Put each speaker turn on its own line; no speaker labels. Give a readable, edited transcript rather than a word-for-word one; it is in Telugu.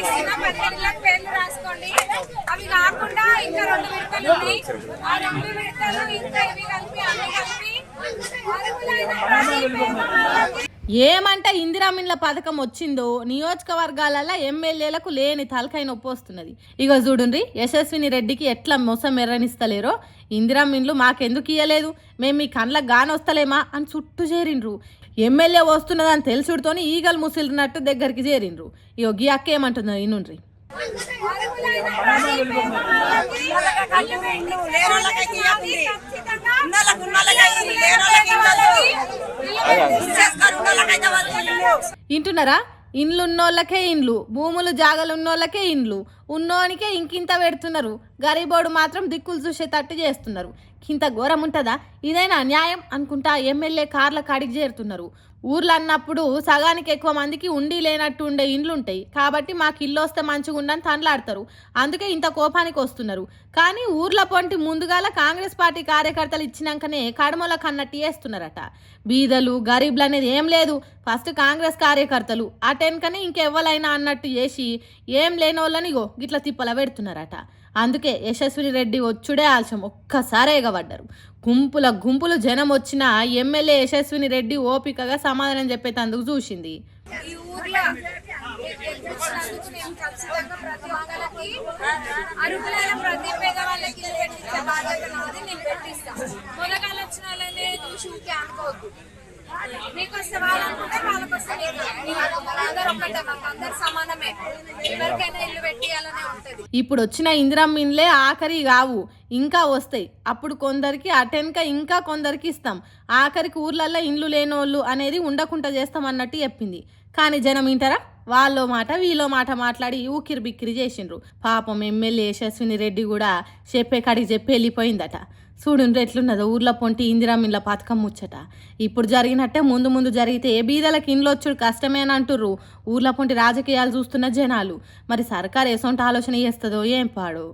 ఇస్తున్నా 15 పేర్లు రాసుకోండి. అవి కాకుండా ఇంకా 2 విడతలు ఉన్నాయి. ఆ 2 విడతలు ఇంకా ఇవి కలిపి అన్ని కలిపి అర్హులైన ప్రతి పేదవాళ్ళకి
ఏమంటే ఇందిరామిన్ల పథకం వచ్చిందో నియోజకవర్గాలలో ఎమ్మెల్యేలకు లేని తలకాయ నొప్పి వస్తున్నది. ఇగో చూడుండ్రి, యశస్విని రెడ్డికి ఎట్లా మోసం ఎర్రనిస్తలేరో. ఇందిరామిన్లు మాకెందుకు ఇయ్యలేదు, మేము మీ కండ్లకు గానొస్తలేమా అని చుట్టూ చేరిండ్రు. ఎమ్మెల్యే వస్తున్నదని తెలుసుడుతోని ఈగలు ముసిలినట్టు దగ్గరికి చేరిండ్రు. ఇగో గీ అక్క ఏమంటుందో ఇనుండ్రి. వింటున్నారా? ఇండ్లు ఉన్నోళ్ళకే ఇండ్లు, భూములు జాగలు ఉన్నోళ్ళకే ఇండ్లు, ఉన్నోనికే ఇంకింత పెడుతున్నారు. గరీబోడు మాత్రం దిక్కులు చూసేటట్టు చేస్తున్నారు. ఇంత ఘోరం ఉంటుందా? ఇదైనా న్యాయం అనుకుంటా ఎమ్మెల్యే కార్ల కాడికి చేరుతున్నారు. ఊర్లు అన్నప్పుడు సగానికి ఎక్కువ మందికి ఉండి లేనట్టు ఉండే ఇండ్లు ఉంటాయి కాబట్టి మాకు ఇల్లు వస్తే మంచిగా ఉండని తనలాడతారు. అందుకే ఇంత కోపానికి వస్తున్నారు. కానీ ఊర్ల పొంటి ముందుగాల కాంగ్రెస్ పార్టీ కార్యకర్తలు ఇచ్చినాకనే కడమలకు అన్నట్టు చేస్తున్నారట. బీదలు గరీబ్లు అనేది ఏం లేదు, ఫస్ట్ కాంగ్రెస్ కార్యకర్తలు అటెన్కనే ఇంకెవ్వలైనా అన్నట్టు చేసి ఏం లేని వాళ్ళని గిట్ల తిప్పల పెడుతున్నారట. అందుకే యశస్విని రెడ్డి వచ్చుడే ఆలస్యం, ఒక్కసారే ఎగబడ్డారు. గుంపులు జనం వచ్చినా ఎమ్మెల్యే యశస్విని రెడ్డి ఓపికగా సమాధానం చెప్పేటందుకు చూసింది.
ఈ ఊర్లో ఎదుర్కొన్నందుకు నేను ఖచ్చితంగా ప్రతి ఒక్కరికి అర్హులైన ప్రతి పేదవాళ్ళకి ఇల్లు పెట్టించే బాధ్యత నాది. నేను పెట్టిస్తాను. మొదగాలు వచ్చిన వాళ్ళనే చూసి ఊకే అనుకోవద్దు. మీకు వస్తే వాళ్ళనుకుంటే వాళ్ళకి వస్తే అందరూ ఒక్కటే, మాకు అందరు సమానమే. ఎవరికైనా ఇల్లు పెట్టియాలనే ఉంటది.
ఇప్పుడు వచ్చిన ఇందిరమ్మిన్లే ఆఖరి కావు, ఇంకా వస్తాయి. అప్పుడు కొందరికి అటెన్క ఇంకా కొందరికి ఇస్తాం. ఆఖరికి ఊర్లల్లో ఇండ్లు లేనోళ్ళు అనేది ఉండకుండా చేస్తాం అన్నట్టు చెప్పింది. కానీ జనం వింటారా? వాళ్ళో మాట వీళ్ళో మాట మాట్లాడి ఊకిరి బిక్కిరి చేసిండ్రు. పాపం ఎమ్మెల్యే యశస్విని రెడ్డి కూడా చెప్పే కాడికి చెప్పి వెళ్ళిపోయిందట. చూడుండ్రు ఎట్లున్నదో ఊర్లో పొంటి ఇందిరామిన్ల పథకం ముచ్చట. ఇప్పుడు జరిగినట్టే ముందు జరిగితే బీదలకు ఇండ్లు వచ్చుడు కష్టమేని అంటుర్రు ఊర్లో పొంటి రాజకీయాలు చూస్తున్న జనాలు. మరి సర్కారు ఎసొంటి ఆలోచన చేస్తుందో ఏం పాడు.